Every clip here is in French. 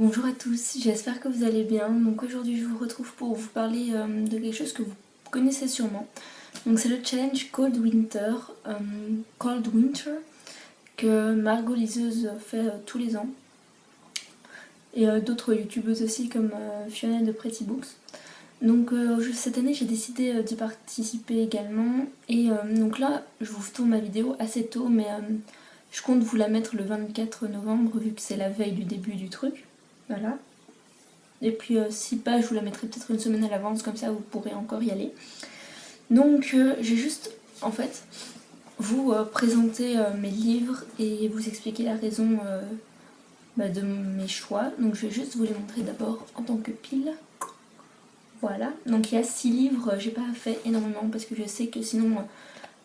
Bonjour à tous, j'espère que vous allez bien. Donc aujourd'hui je vous retrouve pour vous parler de quelque chose que vous connaissez sûrement. Donc c'est le challenge Cold Winter que Margot Liseuse fait tous les ans. Et d'autres youtubeuses aussi comme Fiona de Pretty Books. Donc cette année j'ai décidé d'y participer également. Et donc là je vous tourne ma vidéo assez tôt mais je compte vous la mettre le 24 novembre vu que c'est la veille du début du truc. Voilà. Et puis si pas, je vous la mettrai peut-être une semaine à l'avance, comme ça vous pourrez encore y aller. Donc j'ai juste, en fait, vous présenter mes livres et vous expliquer la raison de mes choix. Donc je vais juste vous les montrer d'abord en tant que pile. Voilà, donc il y a 6 livres, j'ai pas fait énormément parce que je sais que sinon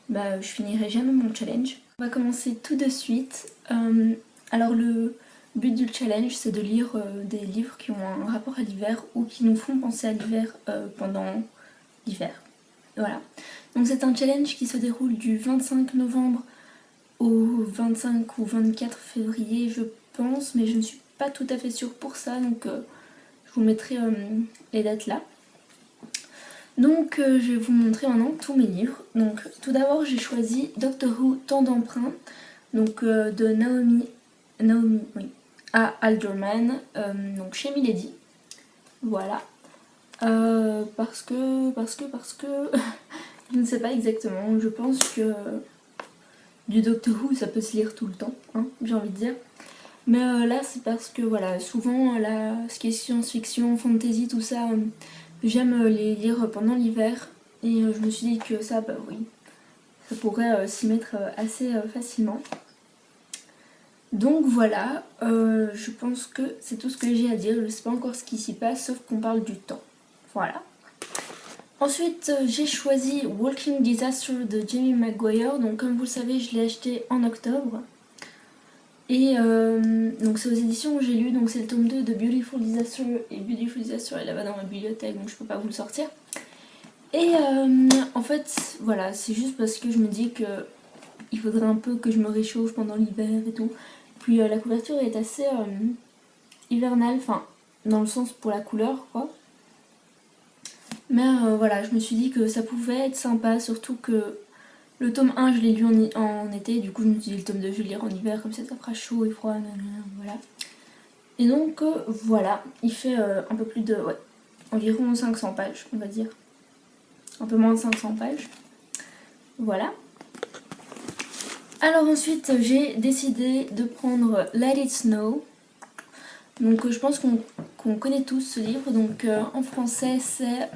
je finirai jamais mon challenge. On va commencer tout de suite. Alors le but du challenge c'est de lire des livres qui ont un rapport à l'hiver ou qui nous font penser à l'hiver pendant l'hiver. Voilà. Donc c'est un challenge qui se déroule du 25 novembre au 25 ou 24 février je pense, mais je ne suis pas tout à fait sûre pour ça, donc je vous mettrai les dates là. Donc je vais vous montrer maintenant tous mes livres. Donc tout d'abord j'ai choisi Doctor Who Temps d'emprunt, donc de Naomi Alderman, donc chez Milady. Voilà. Parce que je ne sais pas exactement, je pense que du Doctor Who ça peut se lire tout le temps, hein, j'ai envie de dire. Mais là c'est parce que voilà, souvent ce qui est science-fiction, fantasy, tout ça, j'aime les lire pendant l'hiver. Et je me suis dit que ça, bah oui, ça pourrait s'y mettre assez facilement. Donc voilà, je pense que c'est tout ce que j'ai à dire. Je ne sais pas encore ce qui s'y passe, sauf qu'on parle du temps. Voilà. Ensuite, j'ai choisi Walking Disaster de Jamie Maguire. Donc comme vous le savez, je l'ai acheté en octobre. Et donc c'est aux éditions que j'ai lu, donc c'est le tome 2 de Beautiful Disaster. Et Beautiful Disaster est là-bas dans ma bibliothèque, donc je peux pas vous le sortir. Et en fait, voilà, c'est juste parce que je me dis que il faudrait un peu que je me réchauffe pendant l'hiver et tout. Puis la couverture est assez hivernale, enfin dans le sens pour la couleur quoi. Mais voilà, je me suis dit que ça pouvait être sympa, surtout que le tome 1 je l'ai lu en été, du coup je me suis dit le tome 2 je vais le lire en hiver, comme ça fera chaud et froid, voilà. Et donc voilà, il fait un peu plus de, environ 500 pages on va dire. Un peu moins de 500 pages. Voilà. Alors ensuite j'ai décidé de prendre Let It Snow. Donc je pense qu'on connaît tous ce livre. Donc en français c'est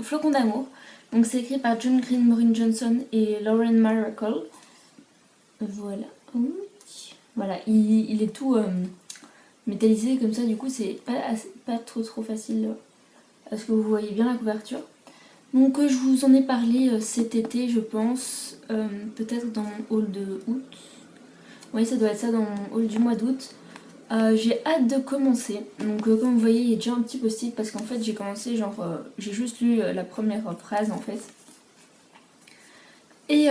Flocon d'amour. Donc c'est écrit par John Green, Maureen Johnson et Lauren Miracle. Voilà. Voilà, il est tout métallisé comme ça, du coup c'est pas trop facile à ce que vous voyez bien la couverture. Donc je vous en ai parlé cet été je pense, peut-être dans mon haul de août. Oui ça doit être ça, dans mon haul du mois d'août. J'ai hâte de commencer, donc comme vous voyez il y a déjà un petit post-it parce qu'en fait j'ai commencé genre, j'ai juste lu la première phrase en fait. Et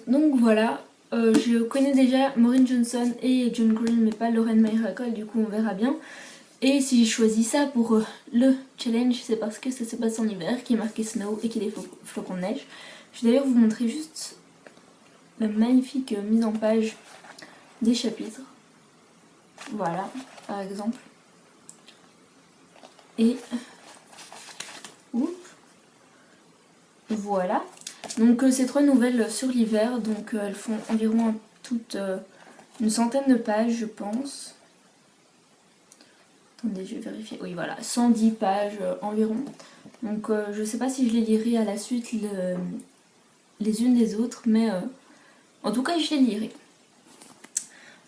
donc voilà, je connais déjà Maureen Johnson et John Green mais pas Lauren Miracle, du coup on verra bien. Et si j'ai choisi ça pour le challenge, c'est parce que ça se passe en hiver, qui est marqué Snow et qu'il y a des flocons de neige. Je vais d'ailleurs vous montrer juste la magnifique mise en page des chapitres. Voilà, par exemple. Et voilà. Donc ces 3 nouvelles sur l'hiver, donc elles font environ toutes une centaine de pages je pense. Attendez, je vais vérifier. Oui, voilà, 110 pages environ. Donc je sais pas si je les lirai à la suite les unes des autres, mais en tout cas je les lirai.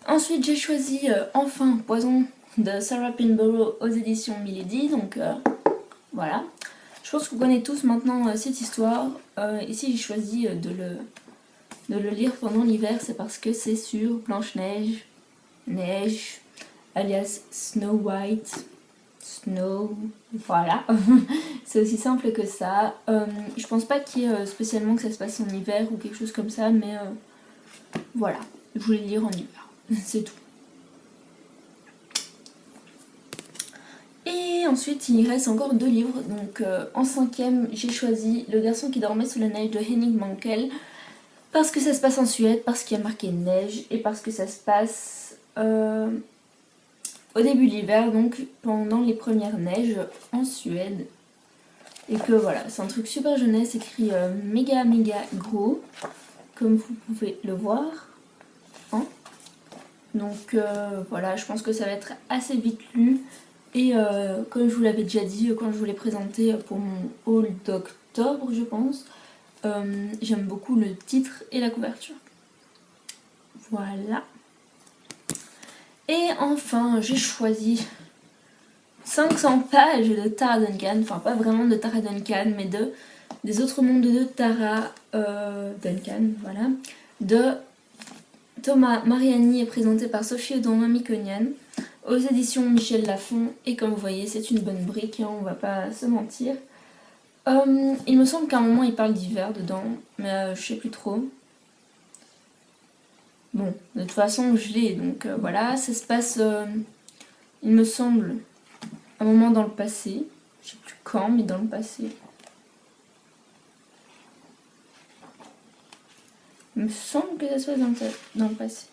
Ensuite j'ai choisi enfin Poison de Sarah Pinborough aux éditions Milady, donc voilà. Je pense que vous connaissez tous maintenant cette histoire, et si j'ai choisi de le lire pendant l'hiver, c'est parce que c'est sur Blanche-Neige, neige, alias Snow White, Snow, voilà. C'est aussi simple que ça. Je pense pas qu'il y ait spécialement que ça se passe en hiver ou quelque chose comme ça, mais voilà, je voulais le lire en hiver, c'est tout. Et ensuite il reste encore 2 livres, donc en 5e j'ai choisi Le garçon qui dormait sous la neige de Henning Mankell, parce que ça se passe en Suède, parce qu'il y a marqué neige et parce que ça se passe au début de l'hiver, donc pendant les premières neiges en Suède. Et que voilà, c'est un truc super jeunesse, écrit méga gros, comme vous pouvez le voir. Hein, donc voilà, je pense que ça va être assez vite lu. Et comme je vous l'avais déjà dit quand je vous l'ai présenté pour mon haul d'octobre, je pense, j'aime beaucoup le titre et la couverture. Voilà. Et enfin, j'ai choisi 500 pages de Tara Duncan, enfin pas vraiment de Tara Duncan, mais des autres mondes de Tara Duncan, voilà, de Thomas Mariani, est présenté par Sophie Audon-Mamikonian, aux éditions Michel Lafon, et comme vous voyez c'est une bonne brique, hein, on va pas se mentir. Il me semble qu'à un moment il parle d'hiver dedans, mais je sais plus trop. Bon, de toute façon je l'ai, donc voilà, ça se passe, il me semble, un moment dans le passé, je sais plus quand, mais dans le passé. Il me semble que ça se passe dans le passé.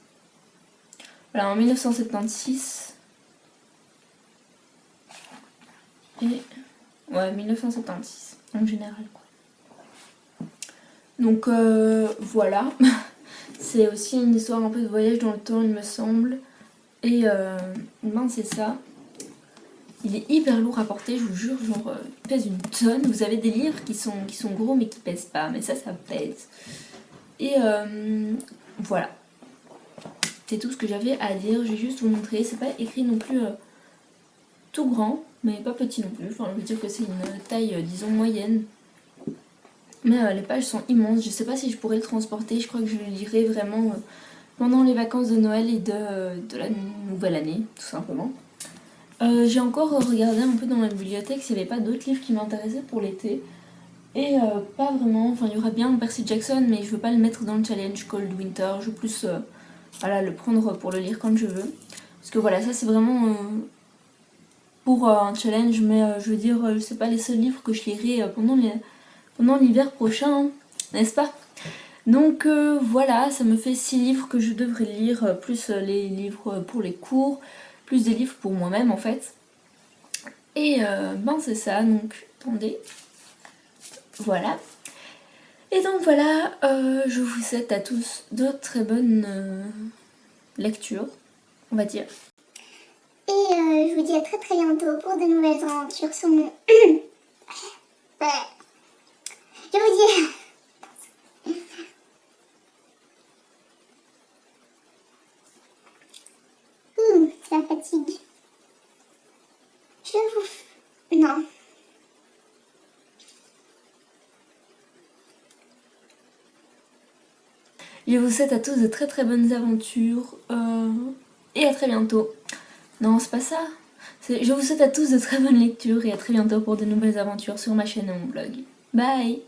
Voilà, en 1976. Et ouais, 1976 en général quoi. Donc voilà. C'est aussi une histoire un peu de voyage dans le temps, il me semble. Et ben c'est ça. Il est hyper lourd à porter, je vous jure, genre il pèse une tonne. Vous avez des livres qui sont gros mais qui pèsent pas, mais ça pèse. Et voilà. C'est tout ce que j'avais à dire, j'ai juste vous montrer. C'est pas écrit non plus tout grand, mais pas petit non plus. Enfin, je veux dire que c'est une taille, disons, moyenne. Mais les pages sont immenses. Je sais pas si je pourrais le transporter. Je crois que je le lirai vraiment pendant les vacances de Noël et de la nouvelle année, tout simplement. J'ai encore regardé un peu dans ma bibliothèque s'il n'y avait pas d'autres livres qui m'intéressaient pour l'été. Et pas vraiment. Enfin, il y aura bien Percy Jackson, mais je veux pas le mettre dans le challenge Cold Winter. Je veux plus voilà, le prendre pour le lire quand je veux. Parce que voilà, ça c'est vraiment pour un challenge, mais je veux dire, c'est pas les seuls livres que je lirai pendant l'hiver prochain, hein, n'est-ce pas? Donc voilà, ça me fait 6 livres que je devrais lire, plus les livres pour les cours, plus des livres pour moi-même en fait. Et ben c'est ça, donc attendez. Voilà. Et donc voilà, je vous souhaite à tous de très bonnes lectures, on va dire. Et je vous dis à très très bientôt pour de nouvelles aventures sur mon... Je vous dis... C'est la fatigue. Je vous... Non. Je vous souhaite à tous de très très bonnes aventures et à très bientôt. Non, c'est pas ça. Je vous souhaite à tous de très bonnes lectures et à très bientôt pour de nouvelles aventures sur ma chaîne et mon blog. Bye!